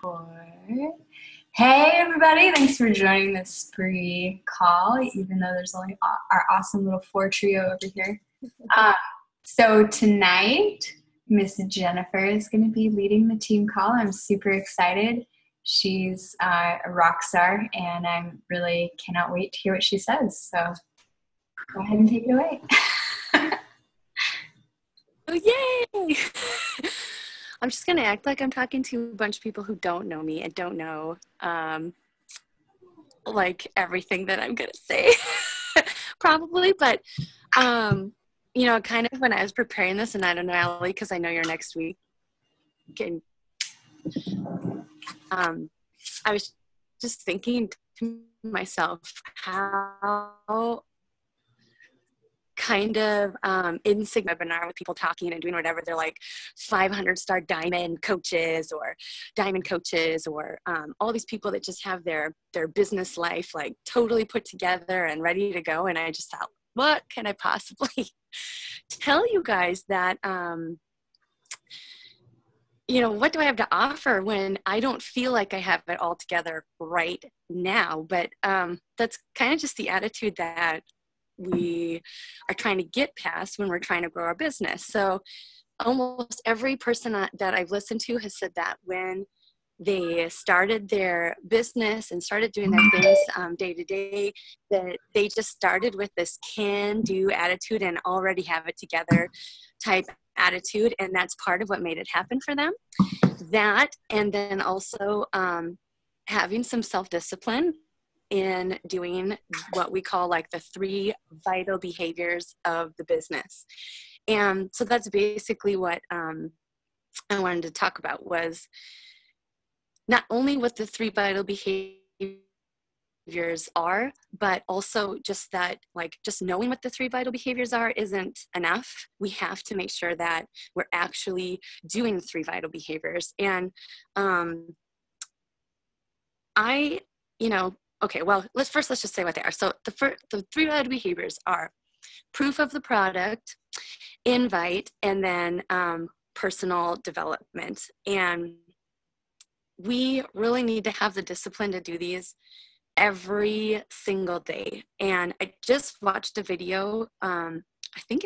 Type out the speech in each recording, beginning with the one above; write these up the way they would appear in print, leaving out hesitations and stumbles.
Four. Hey everybody, thanks for joining this free call, even though there's only our awesome little four trio over here. Um, so tonight, Miss Jennifer is going to be leading the team call. I'm super excited. She's a rock star, and I really cannot wait to hear what she says. So go ahead and take it away. Oh, yay! I'm just going to act like I'm talking to a bunch of people who don't know me and don't know, like, everything that I'm going to say, probably. But, you know, kind of when I was preparing this, and I don't know, Allie, because I know you're next week, and I was just thinking to myself how kind of insignificant webinar with people talking and doing whatever. They're like 500-star diamond coaches or all these people that just have their business life like totally put together and ready to go. And I just thought, what can I possibly tell you guys that, you know, what do I have to offer when I don't feel like I have it all together right now? But that's kind of just the attitude that we are trying to get past when we're trying to grow our business. So almost every person that I've listened to has said that when they started their business and started doing their things day to day, that they just started with this can-do attitude and already have it together type attitude. And that's part of what made it happen for them. That, and then also having some self-discipline in doing what we call like the 3 vital behaviors of the business. And so that's basically what I wanted to talk about, was not only what the 3 vital behaviors are, but also just that, like, just knowing what the 3 vital behaviors are isn't enough. We have to make sure that we're actually doing the 3 vital behaviors. And okay, well, let's just say what they are. So the 3 vital behaviors are proof of the product, invite, and then personal development. And we really need to have the discipline to do these every single day. And I just watched a video. I think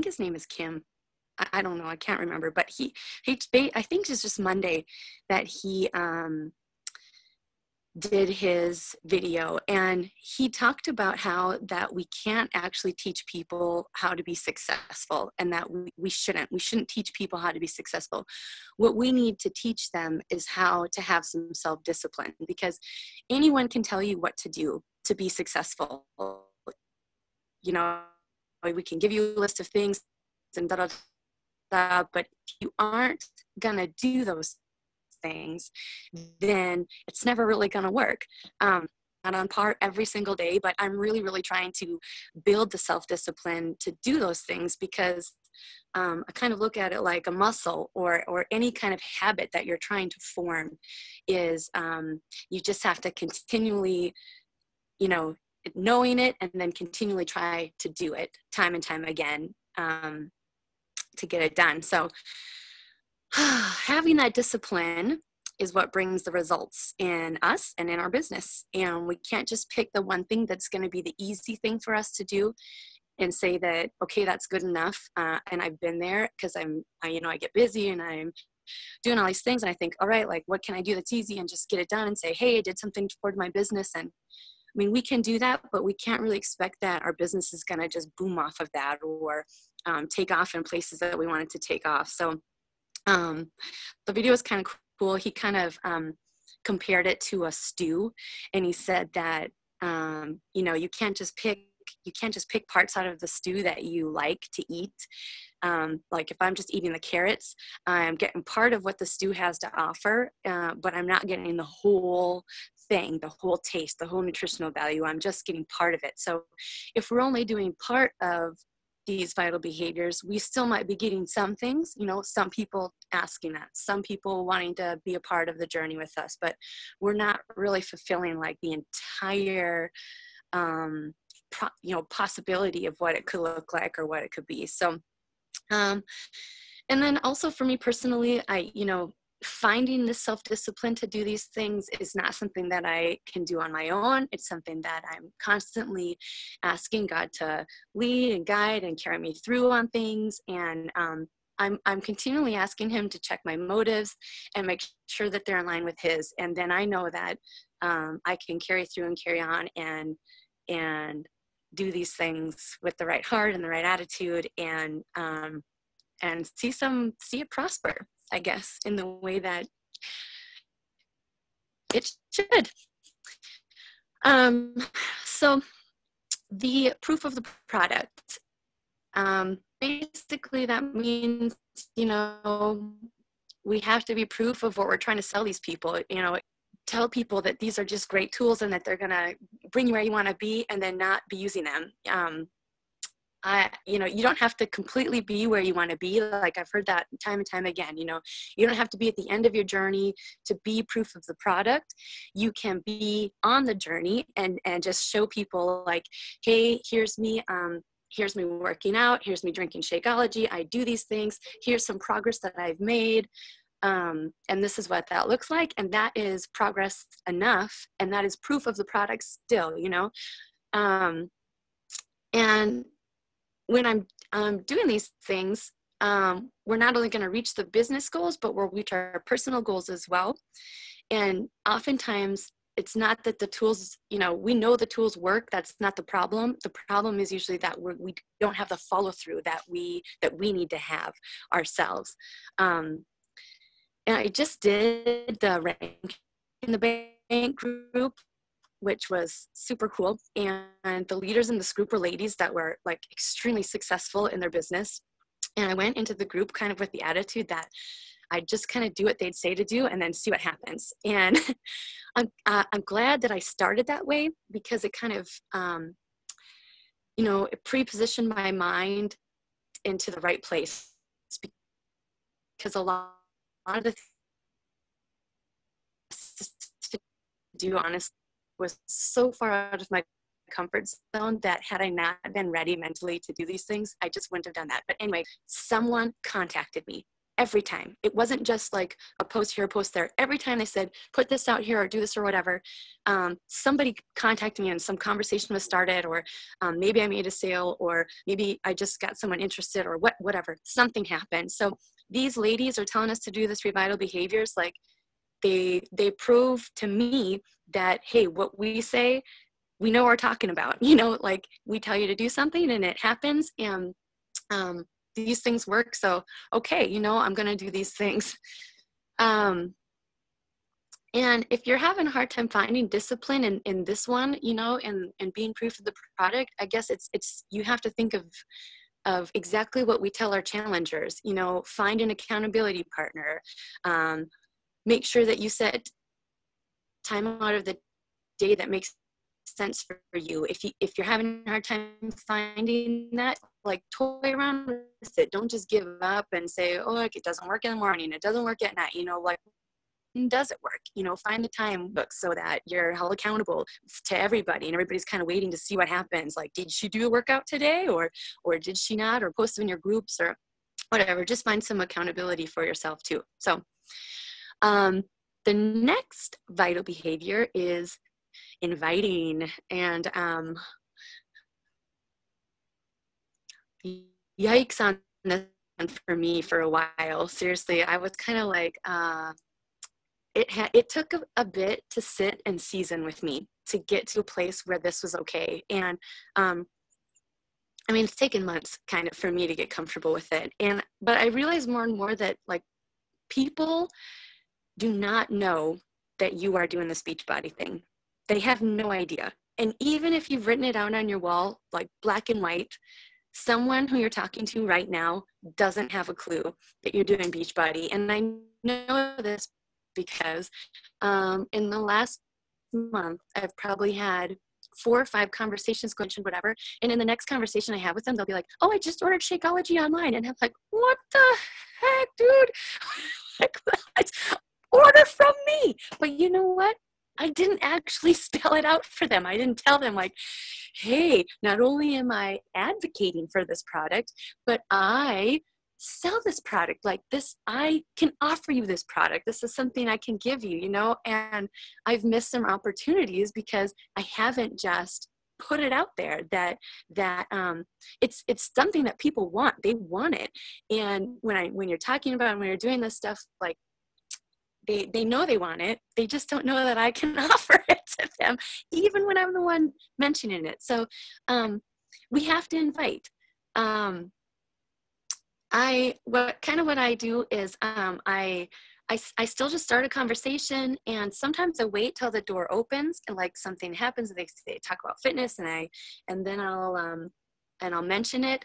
his name is Kim. I don't know. I can't remember. But I think it's just Monday that he did his video, and he talked about how that we can't actually teach people how to be successful, and that we shouldn't teach people how to be successful. What we need to teach them is how to have some self-discipline, because anyone can tell you what to do to be successful. You know, we can give you a list of things and but if you aren't gonna do those things, then it's never really going to work. Not on par every single day, but I'm really, really trying to build the self-discipline to do those things, because I kind of look at it like a muscle or any kind of habit that you're trying to form is you just have to continually, knowing it and then continually try to do it time and time again to get it done. So having that discipline is what brings the results in us and in our business. And we can't just pick the one thing that's going to be the easy thing for us to do and say that, okay, that's good enough. And I've been there, because I get busy and I'm doing all these things. And I think, all right, like, what can I do that's easy, and just get it done and say, hey, I did something toward my business. And I mean, we can do that, but we can't really expect that our business is going to just boom off of that, or take off in places that we want it to take off. So the video was kind of cool. He kind of compared it to a stew, and he said that you can't just pick parts out of the stew that you like to eat. Like if I'm just eating the carrots, I'm getting part of what the stew has to offer, but I'm not getting the whole thing, the whole taste, the whole nutritional value. I'm just getting part of it. So if we're only doing part of these vital behaviors, we still might be getting some things, some people asking that, some people wanting to be a part of the journey with us, but we're not really fulfilling like the entire, possibility of what it could look like or what it could be. So, and then also for me personally, finding the self-discipline to do these things is not something that I can do on my own. It's something that I'm constantly asking God to lead and guide and carry me through on things. And I'm continually asking him to check my motives and make sure that they're in line with his. And then I know that I can carry through and carry on and do these things with the right heart and the right attitude, and see it prosper, I guess, in the way that it should. So the proof of the product, basically that means, we have to be proof of what we're trying to sell these people, tell people that these are just great tools and that they're going to bring you where you want to be, and then not be using them. You don't have to completely be where you want to be. Like, I've heard that time and time again. You don't have to be at the end of your journey to be proof of the product. You can be on the journey and just show people, like, hey, here's me. Here's me working out. Here's me drinking Shakeology. I do these things. Here's some progress that I've made. And this is what that looks like. And that is progress enough. And that is proof of the product still, and when I'm doing these things, we're not only going to reach the business goals, but we'll reach our personal goals as well. And oftentimes it's not that the tools, we know the tools work. That's not the problem. The problem is usually that we don't have the follow through that we need to have ourselves. And I just did the rank in the bank group, which was super cool. And the leaders in this group were ladies that were like extremely successful in their business. And I went into the group kind of with the attitude that I just kind of do what they'd say to do and then see what happens. And I'm glad that I started that way, because it kind of, it pre-positioned my mind into the right place. Because a lot of the things to do, honestly, was so far out of my comfort zone that had I not been ready mentally to do these things, I just wouldn't have done that. But anyway, someone contacted me every time. It wasn't just like a post here, a post there. Every time they said, put this out here or do this or whatever, somebody contacted me and some conversation was started, or maybe I made a sale, or maybe I just got someone interested, or whatever, something happened. So these ladies are telling us to do this 3 vital behaviors. Like, they prove to me that, hey, what we say, we know what we're talking about. Like, we tell you to do something and it happens, and these things work. So, okay, I'm going to do these things. And if you're having a hard time finding discipline in this one, and being proof of the product, I guess it's you have to think of exactly what we tell our challengers. Find an accountability partner. Make sure that you set time out of the day that makes sense for you. If you're having a hard time finding that, like, toy around with it. Don't just give up and say, oh, look, it doesn't work in the morning, it doesn't work at night. Like, when does it work? Find the time book so that you're held accountable to everybody, and everybody's kind of waiting to see what happens. Like, did she do a workout today, or did she not, or post it in your groups or whatever. Just find some accountability for yourself too. So the next vital behavior is inviting. And yikes on this one for me for a while. Seriously, I was kind of like, it took a bit to sit and season with me to get to a place where this was okay. And it's taken months kind of for me to get comfortable with it. But I realized more and more that, like, people do not know that you are doing this Beachbody thing. They have no idea. And even if you've written it out on your wall, like black and white, someone who you're talking to right now doesn't have a clue that you're doing Beachbody. And I know this because in the last month, I've probably had 4 or 5 conversations, whatever. And in the next conversation I have with them, they'll be like, oh, I just ordered Shakeology online. And I'm like, what the heck, dude? Like, order from me. But you know what? I didn't actually spell it out for them. I didn't tell them, like, hey, not only am I advocating for this product, but I sell this product. Like this, I can offer you this product. This is something I can give you, you know, and I've missed some opportunities because I haven't just put it out there that it's something that people want. They want it. And when you're talking about, when you're doing this stuff, like they know they want it. They just don't know that I can offer it to them, even when I'm the one mentioning it. So we have to invite. What I do is I still just start a conversation, and sometimes I wait till the door opens and like something happens and they talk about fitness, and then I'll mention it.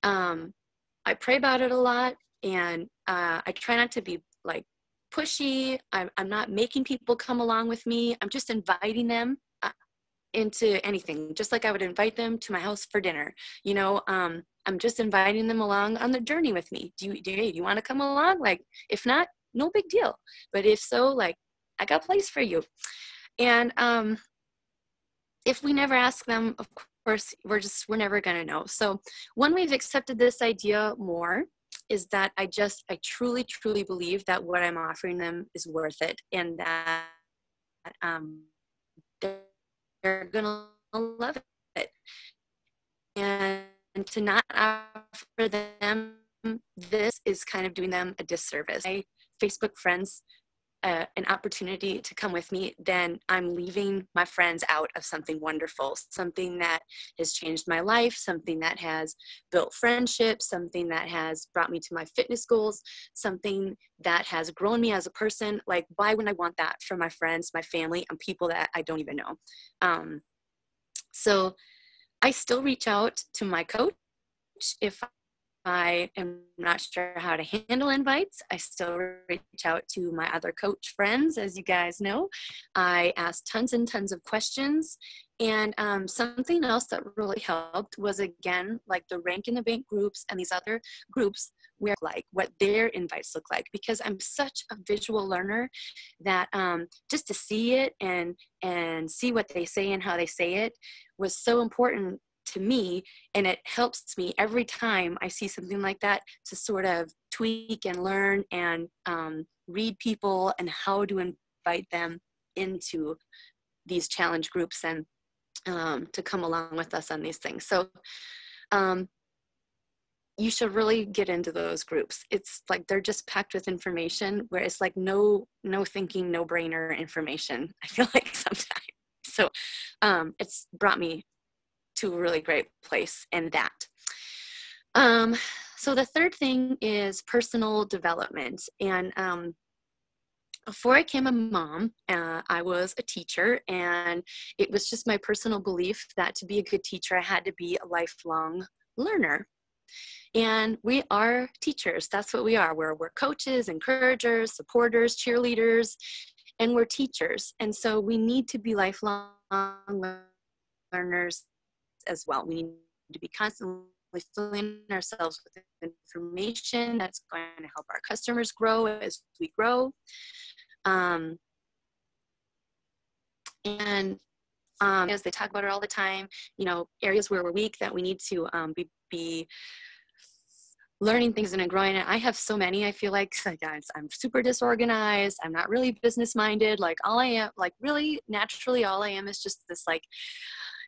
I pray about it a lot, and I try not to be like pushy. I'm not making people come along with me. I'm just inviting them into anything, just like I would invite them to my house for dinner. You know, I'm just inviting them along on the journey with me. Do you want to come along? Like, if not, no big deal. But if so, like, I got a place for you. And if we never ask them, of course, we're never going to know. So when we've accepted this idea more, is that I truly, truly believe that what I'm offering them is worth it, and that they're going to love it. And to not offer them this is kind of doing them a disservice. My Facebook friends an opportunity to come with me, then I'm leaving my friends out of something wonderful, something that has changed my life, something that has built friendships, something that has brought me to my fitness goals, something that has grown me as a person. Like, why wouldn't I want that for my friends, my family, and people that I don't even know? So I still reach out to my coach if I am not sure how to handle invites. I still reach out to my other coach friends, as you guys know. I ask tons and tons of questions. And something else that really helped was, again, like the Rank in the Bank groups and these other groups, where like what their invites look like, because I'm such a visual learner that just to see it and see what they say and how they say it was so important to me. And it helps me every time I see something like that to sort of tweak and learn and read people and how to invite them into these challenge groups and to come along with us on these things. So you should really get into those groups. It's like they're just packed with information where it's like no thinking, no brainer information, I feel like sometimes. So it's brought me to a really great place in that. So the third thing is personal development. And before I became a mom, I was a teacher, and it was just my personal belief that to be a good teacher, I had to be a lifelong learner. And we are teachers. That's what we are. We're coaches, encouragers, supporters, cheerleaders, and we're teachers. And so we need to be lifelong learners as well. We need to be constantly filling ourselves with information that's going to help our customers grow as we grow. As they talk about it all the time, you know, areas where we're weak that we need to be learning things and growing it. I have so many. I feel like I'm super disorganized. I'm not really business minded. Like all I am, like really naturally, all I am is just this like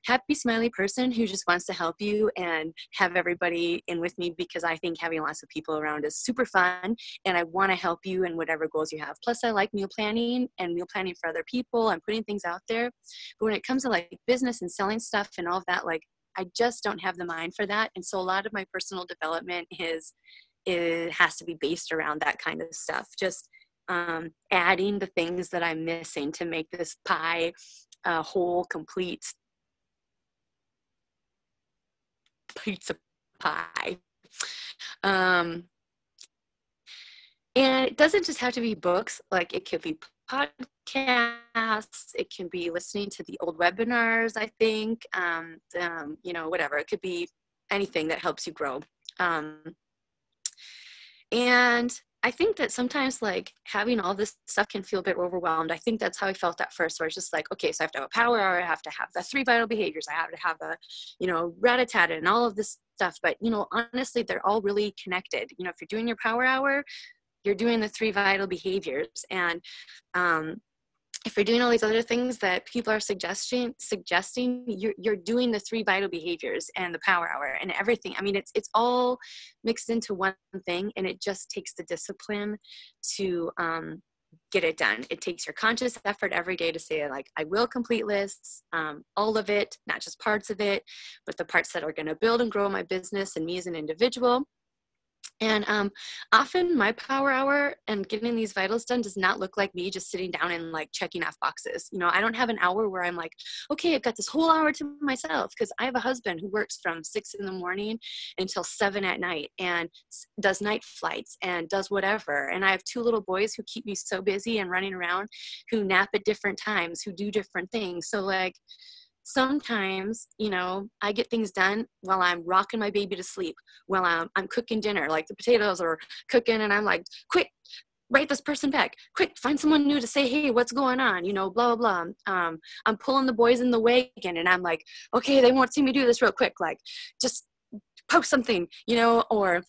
happy, smiley person who just wants to help you and have everybody in with me, because I think having lots of people around is super fun, and I want to help you in whatever goals you have. Plus, I like meal planning and meal planning for other people and putting things out there. But when it comes to like business and selling stuff and all of that, like I just don't have the mind for that. And so a lot of my personal development it has to be based around that kind of stuff. Just adding the things that I'm missing to make this pie whole, complete pizza pie. And it doesn't just have to be books. Like it could be podcasts, it can be listening to the old webinars, I think, you know, whatever. It could be anything that helps you grow. And I think that sometimes like having all this stuff can feel a bit overwhelmed. I think that's how I felt at first, where it's just like, okay, so I have to have a power hour, I have to have the 3 vital behaviors, I have to have a, you know, rat-a-tat and all of this stuff, but honestly, they're all really connected. If you're doing your power hour, you're doing the 3 vital behaviors. And if you're doing all these other things that people are suggesting, you're doing the 3 vital behaviors and the power hour and everything. I mean, it's all mixed into one thing, and it just takes the discipline to get it done. It takes your conscious effort every day to say, like, I will complete lists, all of it, not just parts of it, but the parts that are going to build and grow my business and me as an individual. And often my power hour and getting these vitals done does not look like me just sitting down and like checking off boxes. I don't have an hour where I'm like, okay, I've got this whole hour to myself, because I have a husband who works from 6 a.m. until 7 p.m. and does night flights and does whatever. And I have 2 little boys who keep me so busy and running around, who nap at different times, who do different things. So like, sometimes, I get things done while I'm rocking my baby to sleep, while I'm cooking dinner, like the potatoes are cooking, and I'm like, quick, write this person back, quick, find someone new to say, hey, what's going on, blah, blah, blah. I'm pulling the boys in the wagon, and I'm like, okay, they won't see me do this real quick, like, just post something, or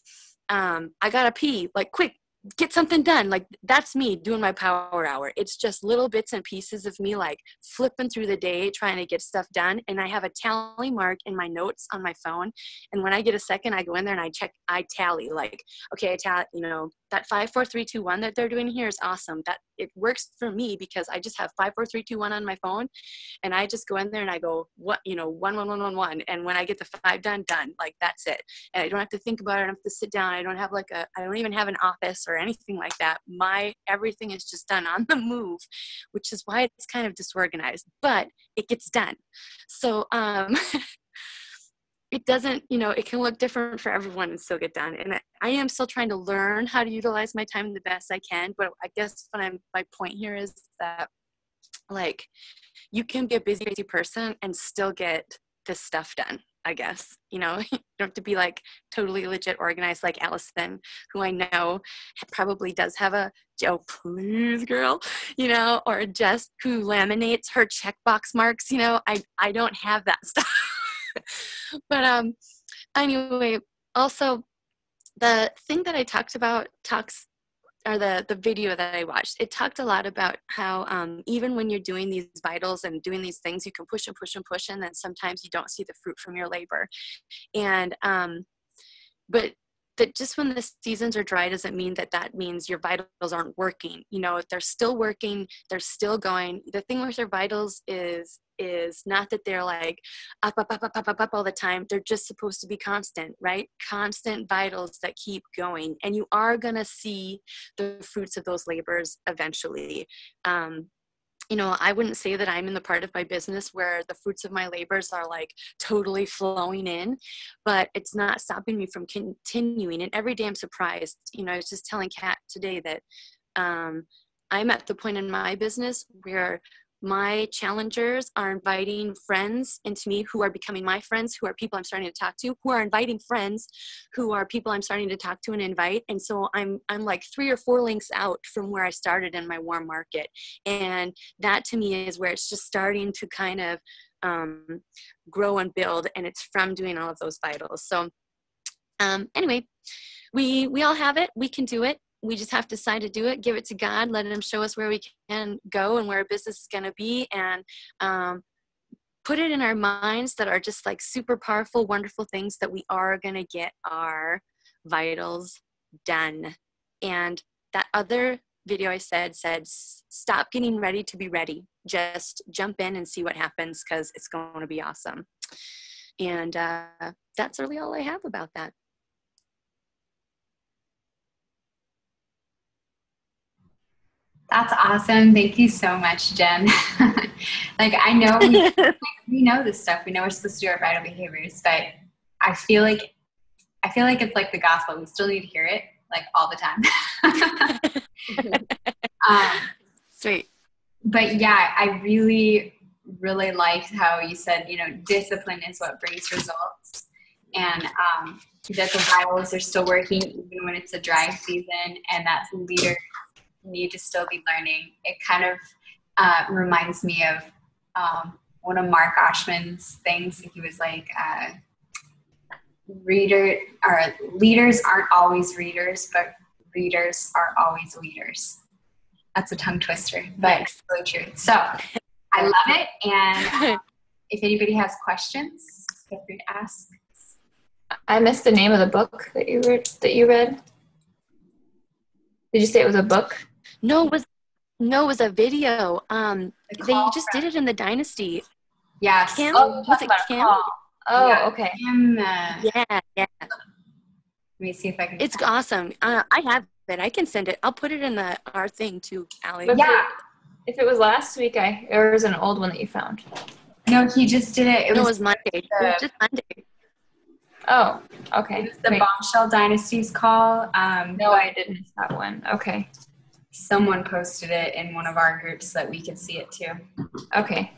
I gotta pee, like, quick, get something done. Like, that's me doing my power hour. It's just little bits and pieces of me like flipping through the day trying to get stuff done. And I have a tally mark in my notes on my phone, and when I get a second, I go in there and I tally, like, okay, I tally, that 5 4 3 2 1 that they're doing here is awesome. That it works for me because I just have 5 4 3 2 1 on my phone, and I just go in there and I go, what, 1 1 1 1 1, and when I get the 5 done, like, that's it. And I don't have to think about it. I don't have to sit down. I don't even have an office or anything like that. Everything is just done on the move, which is why it's kind of disorganized, but it gets done. So it doesn't, it can look different for everyone and still get done. And I am still trying to learn how to utilize my time the best I can. But I guess my point here is that, like, you can be a busy person and still get this stuff done, I guess. You don't have to be like totally legit organized like Allison, who I know probably does have a Joe, please girl, or Jess, who laminates her checkbox marks. I don't have that stuff. But anyway, also the thing that I talked about or the video that I watched, it talked a lot about how even when you're doing these vitals and doing these things, you can push and push and push, and then sometimes you don't see the fruit from your labor. And but that just when the seasons are dry doesn't mean that means your vitals aren't working. They're still working, they're still going. The thing with your vitals is not that they're like up all the time. They're just supposed to be constant, right? Constant vitals that keep going, and you are gonna see the fruits of those labors eventually. I wouldn't say that I'm in the part of my business where the fruits of my labors are like totally flowing in, but it's not stopping me from continuing. And every day I'm surprised. I was just telling Kat today that I'm at the point in my business where my challengers are inviting friends into me who are becoming my friends, who are people I'm starting to talk to, who are inviting friends who are people I'm starting to talk to and invite. And so I'm like 3 or 4 links out from where I started in my warm market. And that to me is where it's just starting to kind of grow and build. And it's from doing all of those vitals. So anyway, we all have it. We can do it. We just have to decide to do it, give it to God, let him show us where we can go and where our business is going to be, and put it in our minds that are just like super powerful, wonderful things that we are going to get our vitals done. And that other video I said, stop getting ready to be ready. Just jump in and see what happens, because it's going to be awesome. And that's really all I have about that. That's awesome. Thank you so much, Jen. Like, I know we know this stuff. We know we're supposed to do our vital behaviors, but I feel like it's like the gospel. We still need to hear it like all the time. Sweet. But yeah, I really, really liked how you said, discipline is what brings results. And that the vitals are still working even when it's a dry season, and that leaders need to still be learning. It kind of reminds me of one of Mark Oshman's things. He was like, leaders aren't always readers, but readers are always leaders. That's a tongue twister, but it's really true. So I love it. And if anybody has questions, feel free to ask. I missed the name of the book that you read. Did you say it was a book? No, it was a video. They just did it in the Dynasty. Yes. Kim? Oh, Was it Kim? Oh, Yeah. okay. Kim, Yeah. let me see if I can. It's awesome. I have it. I can send it. I'll put it in our thing too, Allie. But Yeah. If it was last week, or was it an old one that you found? No, he just did it. It was Monday. It was just Monday. Oh, okay. It was the Bombshell Dynasties call. No, I didn't miss that one. Okay. Someone posted it in one of our groups so that we could see it too. Okay.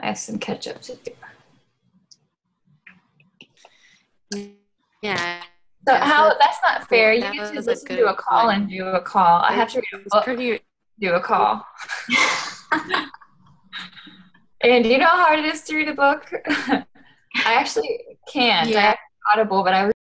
I have some catch up to do. Yeah. So that's not fair. You That get to was listen a to a good call one. and do a call. I have to read a It's book, pretty. do a call. And do you know how hard it is to read a book? I actually can't. Yeah. I have Audible, but I was